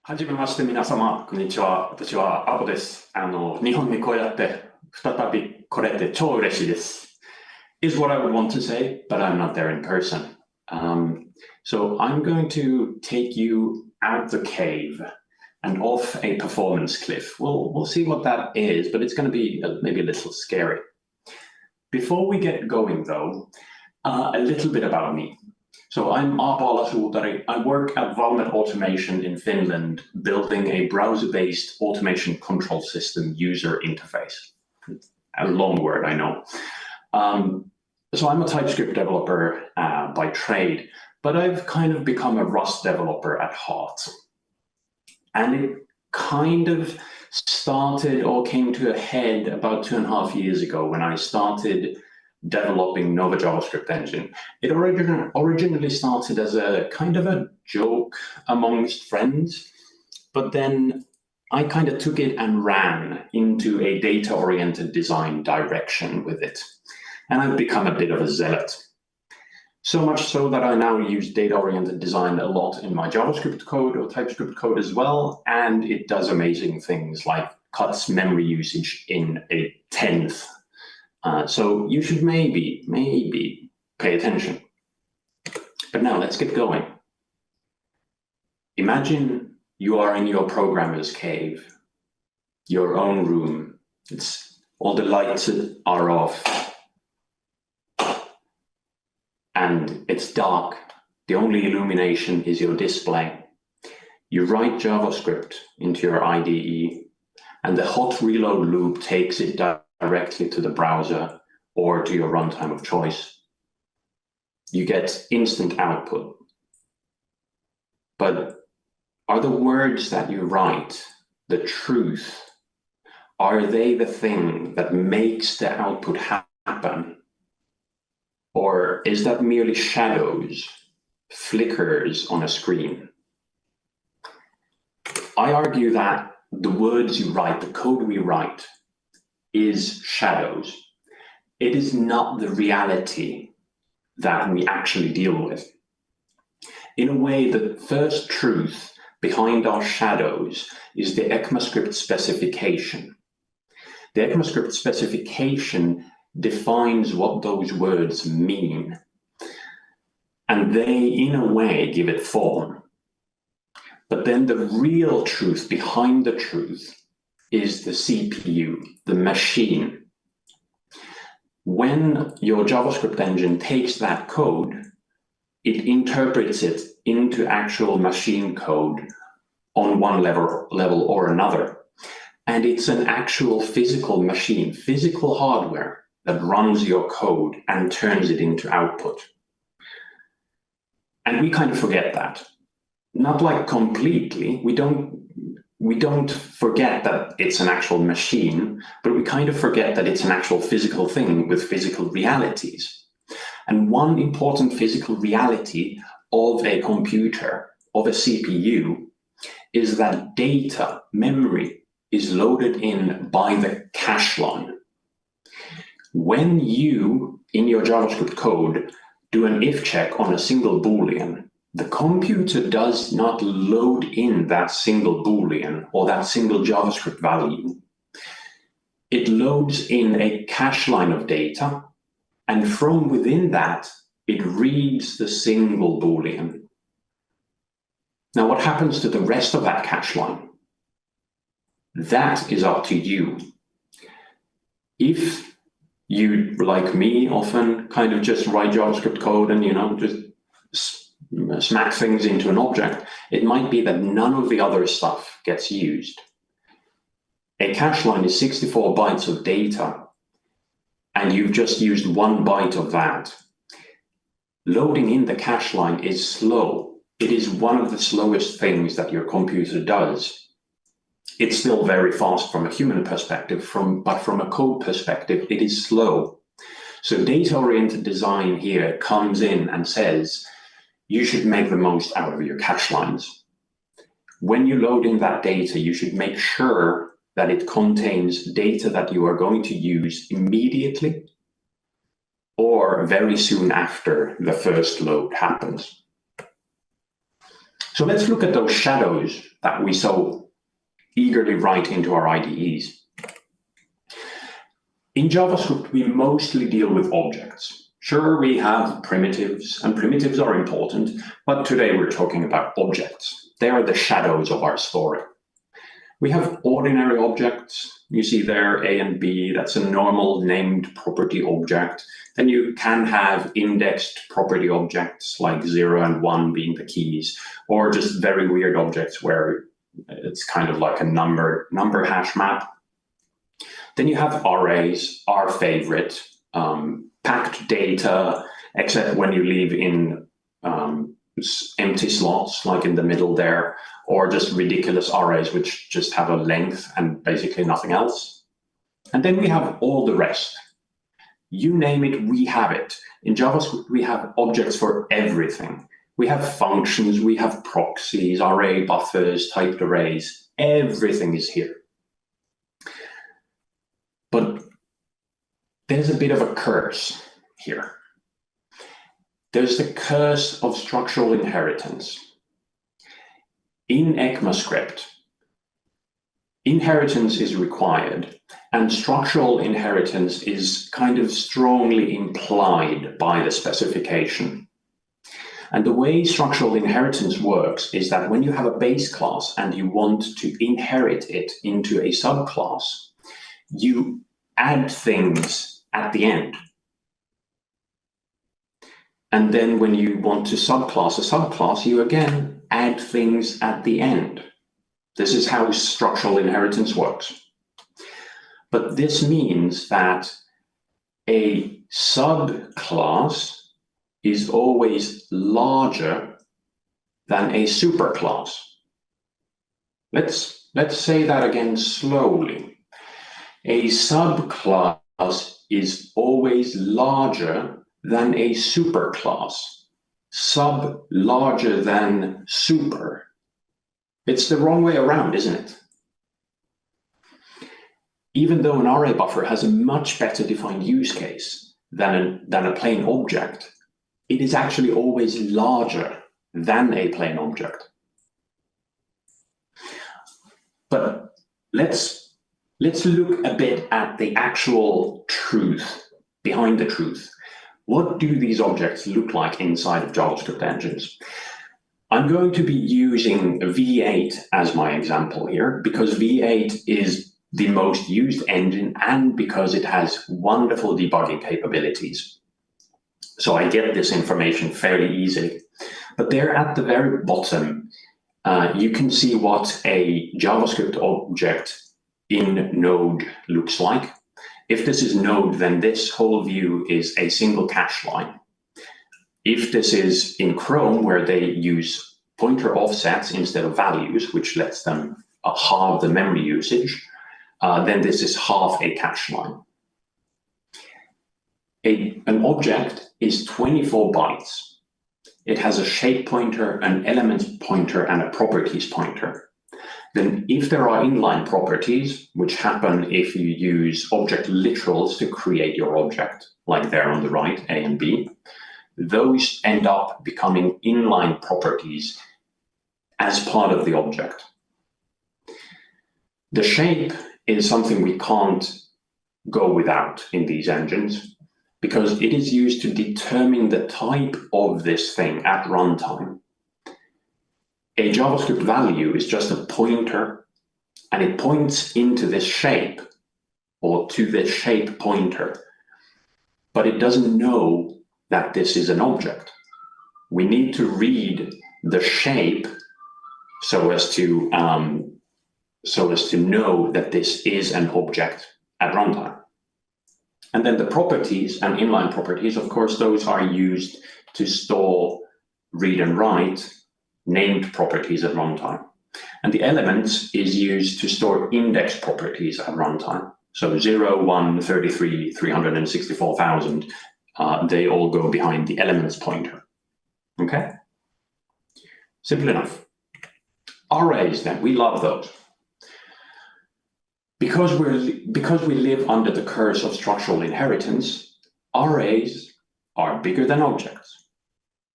はじめまして皆様、こんにちは。私はアポです。日本にこうやって再び来れて超嬉しいです。Is what I would want to say, but I'm not there in person. So I'm going to take you out the cave and off a performance cliff. We'll see what that is, but it's going to be maybe a little scary. Before we get going though, a little bit about me. So I'm Aapo Alasuutari. I work at Valmet Automation in Finland, building a browser-based automation control system user interface. A long word, I know. So I'm a TypeScript developer by trade, but I've kind of become a Rust developer at heart. And it kind of started or came to a head about 2.5 years ago when I started developing Nova JavaScript engine. It originally started as a kind of a joke amongst friends, but then I kind of took it and ran into a data-oriented design direction with it. And I've become a bit of a zealot. So much so that I now use data-oriented design a lot in my JavaScript code or TypeScript code as well, and it does amazing things like cuts memory usage in a tenth. So you should maybe pay attention. But now let's get going. Imagine you are in your programmer's cave, your own room. All the lights are off. And it's dark. The only illumination is your display. You write JavaScript into your IDE, and the hot reload loop takes it directly to the browser or to your runtime of choice. You get instant output. But are the words that you write the truth? Are they the thing that makes the output happen? Or is that merely shadows, flickers on a screen? I argue that the words you write, the code we write, is shadows. It is not the reality that we actually deal with. In a way, the first truth behind our shadows is the ECMAScript specification. The ECMAScript specification defines what those words mean, and they, in a way, give it form. But then the real truth behind the truth is the CPU, the machine. When your JavaScript engine takes that code, it interprets it into actual machine code on one level or another. And it's an actual physical machine, physical hardware that runs your code and turns it into output. And we kind of forget that. Not like completely. We don't forget that it's an actual machine, but we kind of forget that it's an actual physical thing with physical realities. And one important physical reality of a computer, of a CPU, is that data, memory, is loaded in by the cache line. When you, in your JavaScript code, do an if check on a single Boolean, the computer does not load in that single Boolean or that single JavaScript value. It loads in a cache line of data, and from within that, it reads the single Boolean. Now, what happens to the rest of that cache line? That is up to you. If you, like me, often kind of just write JavaScript code and, just smack things into an object, it might be that none of the other stuff gets used. A cache line is 64 bytes of data, and you've just used 1 byte of that. Loading in the cache line is slow. It is one of the slowest things that your computer does. It's still very fast from a human perspective, but from a code perspective, it is slow. So data-oriented design here comes in and says, you should make the most out of your cache lines. When you load in that data, you should make sure that it contains data that you are going to use immediately or very soon after the first load happens. So let's look at those shadows that we so eagerly write into our IDEs. In JavaScript, we mostly deal with objects. Sure, we have primitives, and primitives are important, but today we're talking about objects. They are the shadows of our story. We have ordinary objects. You see there A and B, that's a normal named property object. Then you can have indexed property objects like 0 and 1 being the keys, or just very weird objects where it's kind of like a number hash map. Then you have arrays, our favorite, packed data, except when you leave in empty slots, like in the middle there, or just ridiculous arrays which just have a length and basically nothing else. And then we have all the rest. You name it, we have it. In JavaScript, we have objects for everything. We have functions, we have proxies, array buffers, typed arrays, everything is here. But there's a bit of a curse here. There's the curse of structural inheritance. In ECMAScript, inheritance is required, and structural inheritance is kind of strongly implied by the specification. And the way structural inheritance works is that when you have a base class and you want to inherit it into a subclass, you add things at the end. And then when you want to subclass a subclass, you again add things at the end. This is how structural inheritance works. But this means that a subclass is always larger than a superclass. Let's say that again slowly. A subclass is always larger than a superclass. Sub larger than super. It's the wrong way around, isn't it? Even though an array buffer has a much better defined use case than a plain object, it is actually always larger than a plain object. But let's look a bit at the actual truth, behind the truth. What do these objects look like inside of JavaScript engines? I'm going to be using V8 as my example here because V8 is the most used engine and because it has wonderful debugging capabilities. So I get this information fairly easily. But there at the very bottom, you can see what a JavaScript object in Node looks like. If this is Node, then this whole view is a single cache line. If this is in Chrome, where they use pointer offsets instead of values, which lets them halve the memory usage, then this is half a cache line. An object is 24 bytes. It has a shape pointer, an elements pointer, and a properties pointer. Then if there are inline properties, which happen if you use object literals to create your object, like there on the right, A and B, those end up becoming inline properties as part of the object. The shape is something we can't go without in these engines because it is used to determine the type of this thing at runtime. A JavaScript value is just a pointer, and it points into this shape or to this shape pointer, but it doesn't know that this is an object. We need to read the shape so as to know that this is an object at runtime. And then the properties and inline properties, of course, those are used to store read and write named properties at runtime. And the elements is used to store index properties at runtime. So 0, 1, 33, 364,000, they all go behind the elements pointer. Okay? Simple enough. Arrays then, we love those. Because we live under the curse of structural inheritance, arrays are bigger than objects.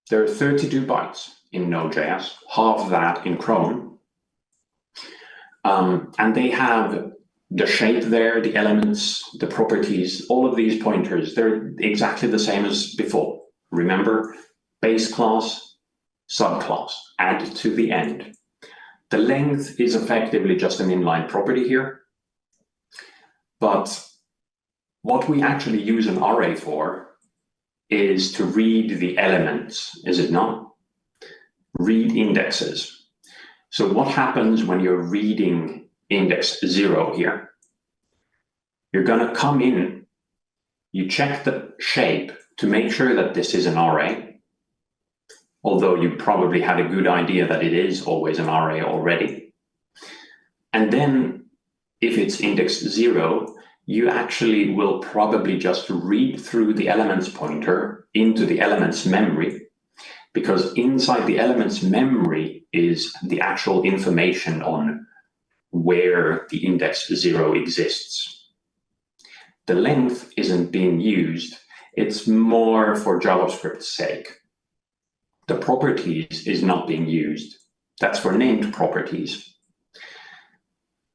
They're 32 bytes. in Node.js, half that in Chrome. And they have the shape there, the elements, the properties, all of these pointers, they're exactly the same as before. Remember, base class, subclass, add to the end. The length is effectively just an inline property here. But what we actually use an array for is to read the elements, is it not? Read indexes. So what happens when you're reading index 0 here? You're going to come in, you check the shape to make sure that this is an array, although you probably had a good idea that it is always an array already. And then if it's index 0, you actually will probably just read through the elements pointer into the elements memory, because inside the elements memory is the actual information on where the index 0 exists. The length isn't being used. It's more for JavaScript's sake. The properties is not being used. That's for named properties.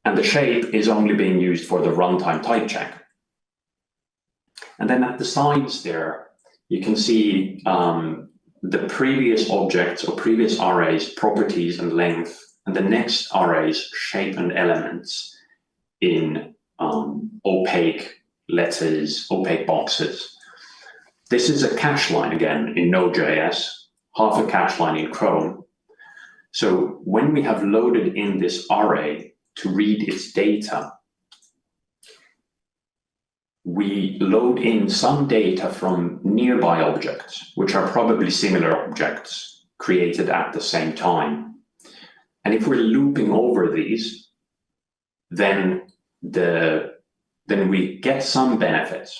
And the shape is only being used for the runtime type check. And then at the sides there, you can see the previous objects or previous arrays, properties and length, and the next arrays, shape and elements in opaque letters, opaque boxes. This is a cache line again in Node.js, half a cache line in Chrome. So when we have loaded in this array to read its data, we load in some data from nearby objects, which are probably similar objects created at the same time. And if we're looping over these, then we get some benefits,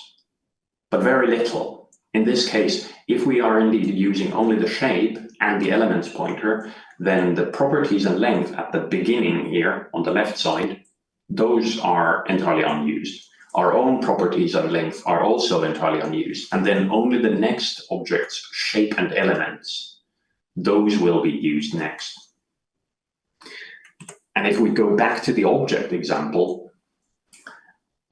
but very little. In this case, if we are indeed using only the shape and the elements pointer, then the properties and length at the beginning here on the left side, those are entirely unused. Our own properties and length are also entirely unused. And then only the next objects, shape and elements, those will be used next. And if we go back to the object example,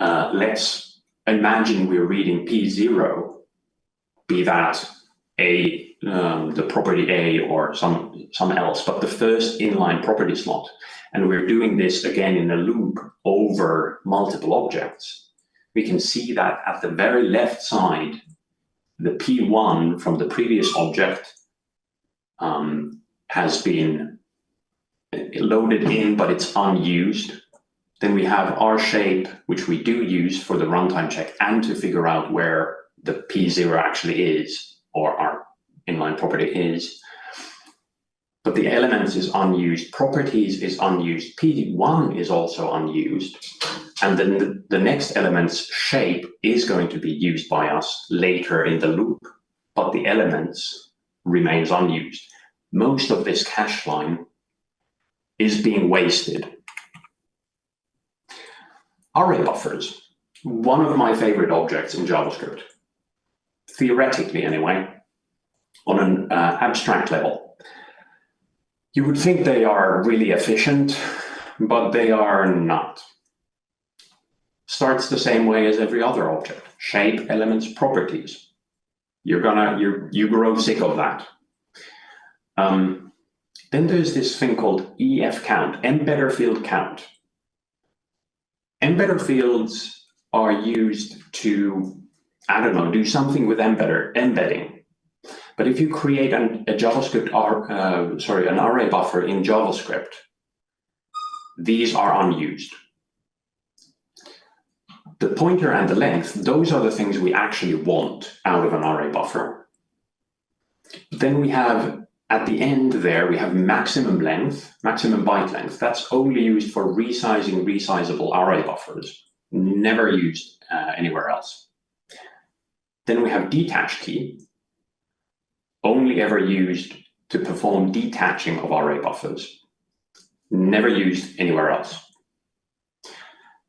let's imagine we're reading P0, be that the property A or some else, but the first inline property slot. And we're doing this again in a loop over multiple objects. We can see that at the very left side, the P1 from the previous object has been loaded in, but it's unused. Then we have our shape, which we do use for the runtime check and to figure out where the P0 actually is, or our inline property is. But the elements is unused, properties is unused, P1 is also unused. And then the next element's shape is going to be used by us later in the loop, but the elements remains unused. Most of this cache line is being wasted. Array buffers, one of my favorite objects in JavaScript, theoretically anyway, on an abstract level. You would think they are really efficient, but they are not. Starts the same way as every other object. Shape, elements, properties. You grow sick of that. Then there's this thing called EF count, embedder field count. Embedder fields are used to, I don't know, do something with embedding. But if you create a JavaScript, an array buffer in JavaScript, these are unused. The pointer and the length, those are the things we actually want out of an array buffer. Then we have, at the end there, we have maximum length, maximum byte length. That's only used for resizing resizable array buffers, never used anywhere else. Then we have detach key, only ever used to perform detaching of array buffers, never used anywhere else.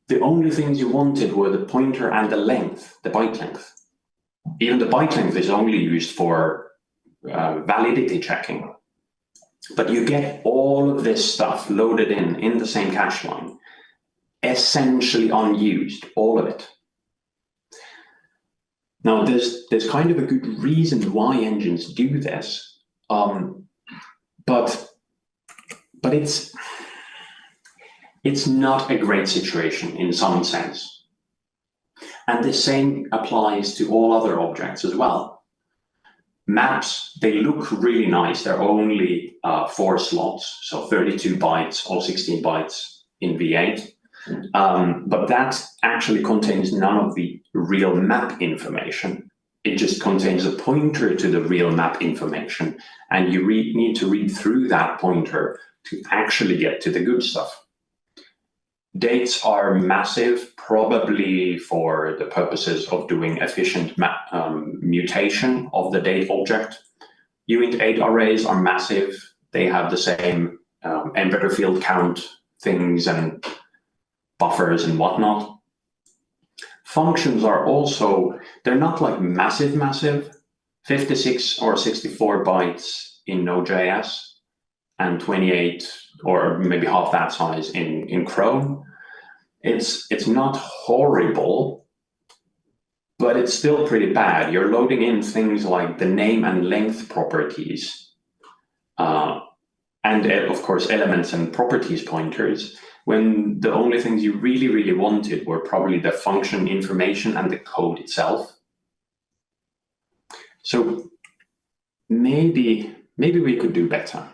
The only things you wanted were the pointer and the length, the byte length. Even the byte length is only used for validity checking. But you get all of this stuff loaded in the same cache line, essentially unused, all of it. Now, there's kind of a good reason why engines do this, but it's not a great situation in some sense. And the same applies to all other objects as well. Maps, they look really nice. They're only 4 slots, so 32 bytes or 16 bytes in V8. But that actually contains none of the real map information. It just contains a pointer to the real map information, and you need to read through that pointer to actually get to the good stuff. Dates are massive, probably for the purposes of doing efficient mutation of the date object. Uint8 arrays are massive. They have the same embedder field count things and buffers and whatnot. Functions are also, they're not like massive, 56 or 64 bytes in Node.js and 28 or maybe half that size in Chrome. It's not horrible, but it's still pretty bad. You're loading in things like the name and length properties, and of course elements and properties pointers, when the only things you really wanted were probably the function information and the code itself. So maybe we could do better.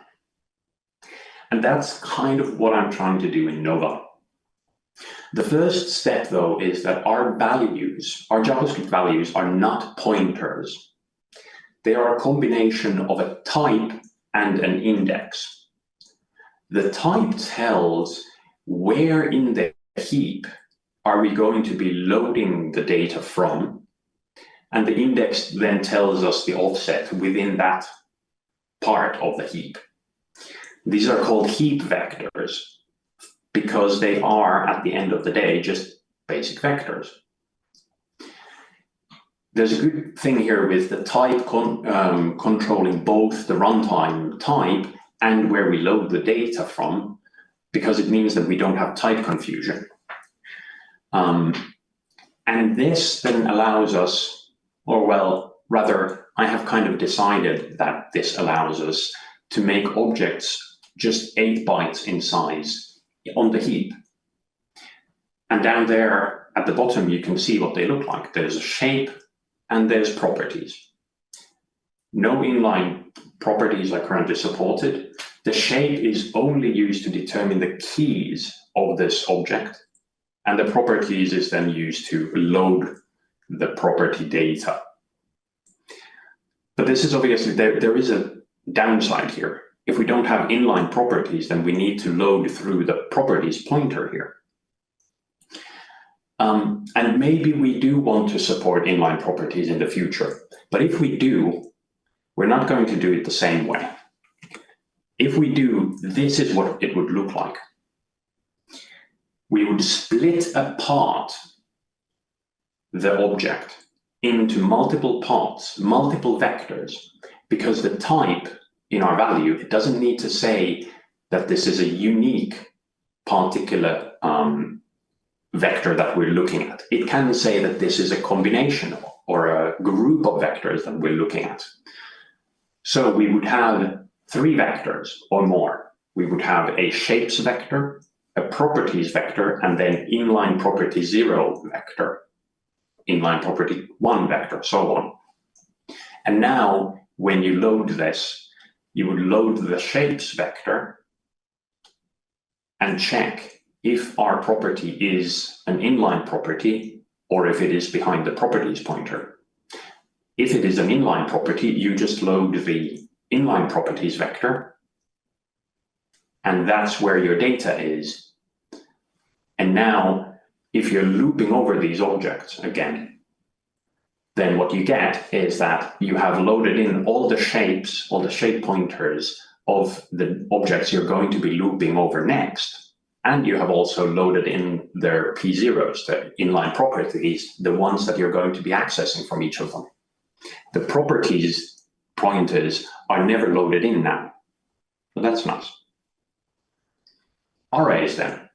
And that's kind of what I'm trying to do in Nova. The first step, though, is that our values, our JavaScript values, are not pointers. They are a combination of a type and an index. The type tells where in the heap are we going to be loading the data from, and the index then tells us the offset within that part of the heap. These are called heap vectors because they are, at the end of the day, just basic vectors. There's a good thing here with the type controlling both the runtime type and where we load the data from, because it means that we don't have type confusion. And this then allows us, or well, rather, I have kind of decided that this allows us to make objects just 8 bytes in size on the heap. And down there at the bottom, you can see what they look like. There's a shape and there's properties. No inline properties are currently supported. The shape is only used to determine the keys of this object, and the properties is then used to load the property data. But this is obviously, there is a downside here. If we don't have inline properties, then we need to load through the properties pointer here. And maybe we do want to support inline properties in the future. But if we do, we're not going to do it the same way. If we do, this is what it would look like. We would split apart the object into multiple parts, multiple vectors, because the type in our value, it doesn't need to say that this is a unique particular vector that we're looking at. It can say that this is a combination or a group of vectors that we're looking at. So we would have 3 vectors or more. We would have a shapes vector, a properties vector, and then inline property 0 vector, inline property 1 vector, so on. And now when you load this, you would load the shapes vector and check if our property is an inline property or if it is behind the properties pointer. If it is an inline property, you just load the inline properties vector, and that's where your data is. And now, if you're looping over these objects again, then what you get is that you have loaded in all the shapes, all the shape pointers of the objects you're going to be looping over next. And you have also loaded in their P0s, the inline properties, the ones that you're going to be accessing from each of them. The properties pointers are never loaded in now. So that's nice. Arrays then.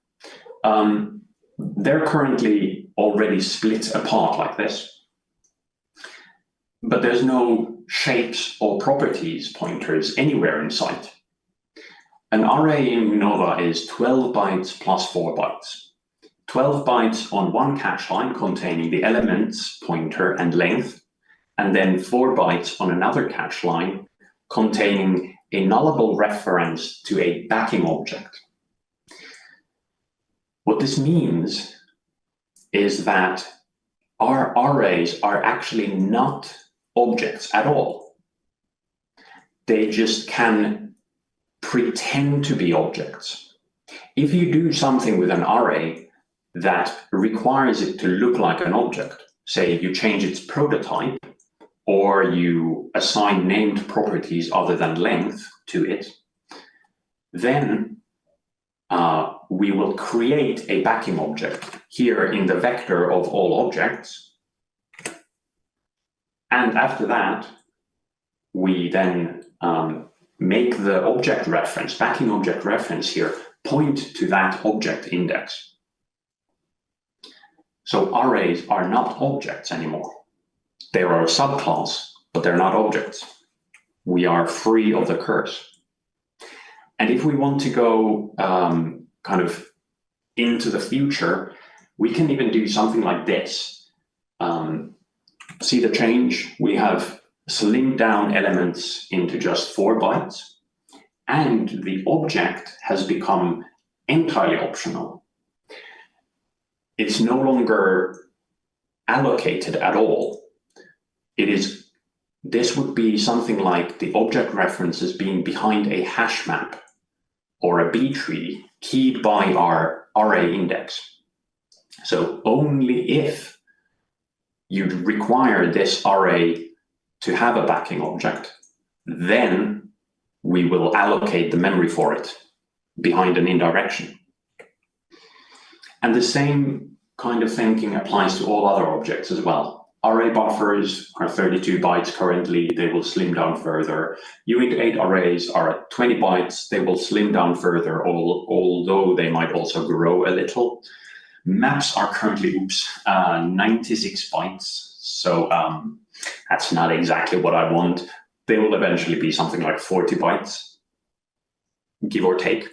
They're currently already split apart like this, but there's no shapes or properties pointers anywhere in sight. An array in Nova is 12 bytes plus 4 bytes. 12 bytes on one cache line containing the elements, pointer, and length, and then 4 bytes on another cache line containing a nullable reference to a backing object. What this means is that our arrays are actually not objects at all. They just can pretend to be objects. If you do something with an array that requires it to look like an object, say you change its prototype, or you assign named properties other than length to it, then we will create a backing object here in the vector of all objects. And after that, we then make the object reference, backing object reference here, point to that object index. So arrays are not objects anymore. They are a subclass, but they're not objects. We are free of the curse. And if we want to go kind of into the future, we can even do something like this. See the change? We have slimmed down elements into just 4 bytes, and the object has become entirely optional. It's no longer allocated at all. This would be something like the object references being behind a hash map or a B tree keyed by our array index. So only if you require this array to have a backing object, then we will allocate the memory for it behind an indirection. And the same kind of thinking applies to all other objects as well. Array buffers are 32 bytes currently, they will slim down further. Uint8 arrays are at 20 bytes, they will slim down further, although they might also grow a little. Maps are currently, 96 bytes, so that's not exactly what I want. They will eventually be something like 40 bytes, give or take.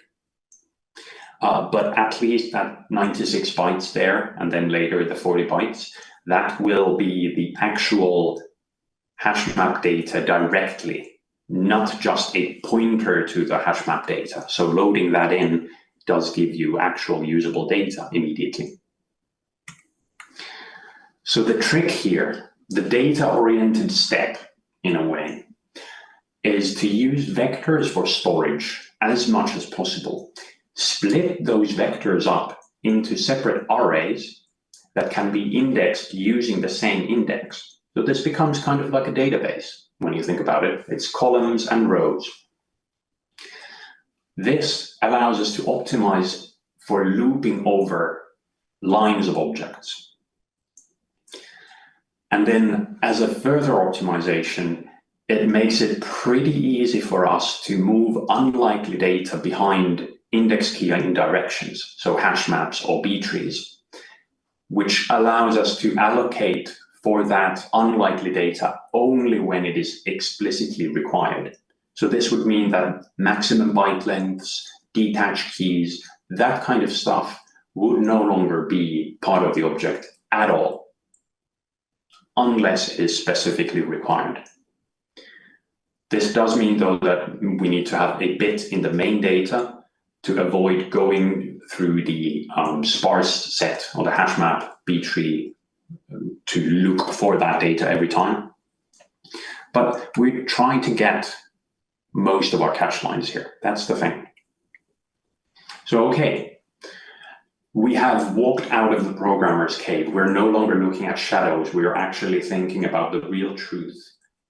But at least at 96 bytes there, and then later the 40 bytes, that will be the actual hash map data directly, not just a pointer to the hash map data. So loading that in does give you actual usable data immediately. So the trick here, the data-oriented step, in a way, is to use vectors for storage as much as possible. Split those vectors up into separate arrays that can be indexed using the same index. So this becomes kind of like a database when you think about it. It's columns and rows. This allows us to optimize for looping over lines of objects. And then as a further optimization, it makes it pretty easy for us to move unlikely data behind index key indirections, so hash maps or B trees, which allows us to allocate for that unlikely data only when it is explicitly required. So this would mean that maximum byte lengths, detached keys, that kind of stuff would no longer be part of the object at all, unless it is specifically required. This does mean, though, that we need to have a bit in the main data to avoid going through the sparse set or the hash map B tree to look for that data every time. But we're trying to get most of our cache lines here. That's the thing. So, okay, we have walked out of the programmer's cave. We're no longer looking at shadows. We're actually thinking about the real truth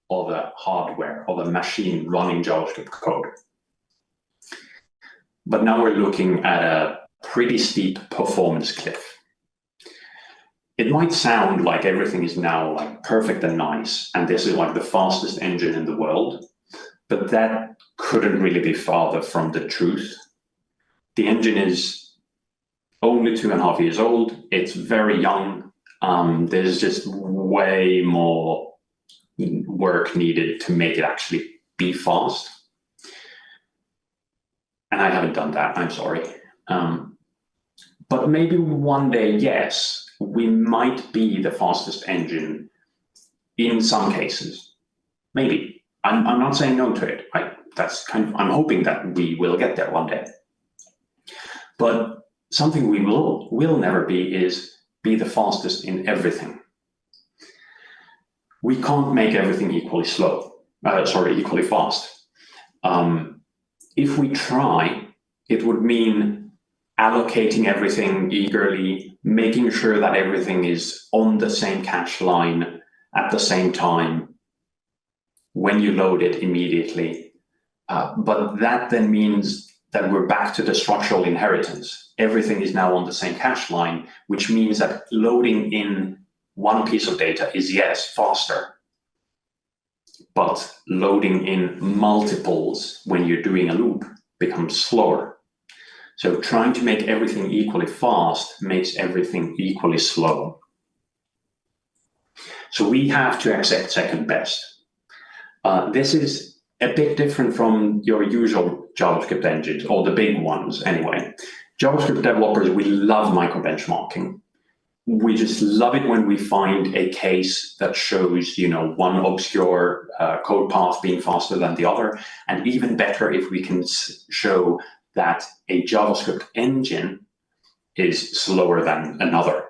of a hardware, of a machine running JavaScript code. But now we're looking at a pretty steep performance cliff. It might sound like everything is now like perfect and nice, and this is like the fastest engine in the world, but that couldn't really be farther from the truth. The engine is only 2.5 years old. It's very young. There's just way more work needed to make it actually be fast. And I haven't done that, I'm sorry. But maybe one day, yes, we might be the fastest engine in some cases. Maybe. I'm not saying no to it. I'm hoping that we will get there one day. But something we will never be the fastest in everything. We can't make everything equally equally fast. If we try, it would mean allocating everything eagerly, making sure that everything is on the same cache line at the same time when you load it immediately. But that then means that we're back to the structural inheritance. Everything is now on the same cache line, which means that loading in one piece of data is, yes, faster, but loading in multiples when you're doing a loop becomes slower. So trying to make everything equally fast makes everything equally slow. So we have to accept second best. This is a bit different from your usual JavaScript engines, or the big ones anyway. JavaScript developers, we love micro-benchmarking. We just love it when we find a case that shows, one obscure code path being faster than the other, and even better if we can show that a JavaScript engine is slower than another.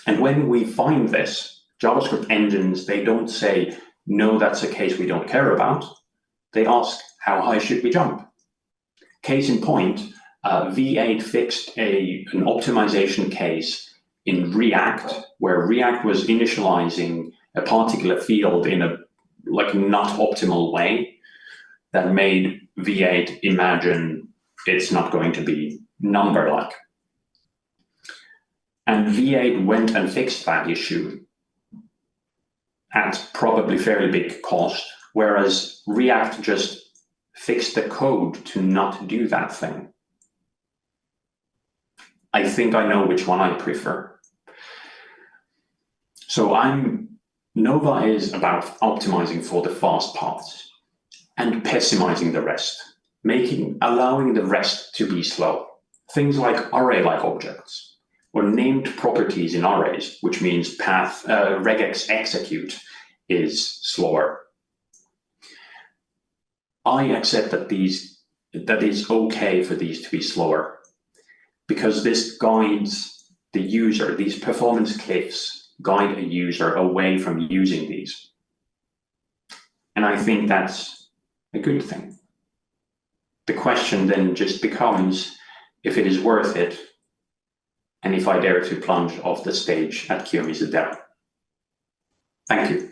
And when we find this, JavaScript engines, they don't say, no, that's a case we don't care about. They ask, how high should we jump? Case in point, V8 fixed an optimization case in React, where React was initializing a particular field in a not optimal way that made V8 imagine it's not going to be number-like. And V8 went and fixed that issue at probably fairly big cost, whereas React just fixed the code to not do that thing. I think I know which one I prefer. So Nova is about optimizing for the fast paths and pessimizing the rest, allowing the rest to be slow. Things like array-like objects or named properties in arrays, which means path regex execute is slower. I accept that it's okay for these to be slower, because this guides the user. These performance cliffs guide a user away from using these. And I think that's a good thing. The question then just becomes if it is worth it, and if I dare to plunge off the stage at Kiyomizu Dell. Thank you.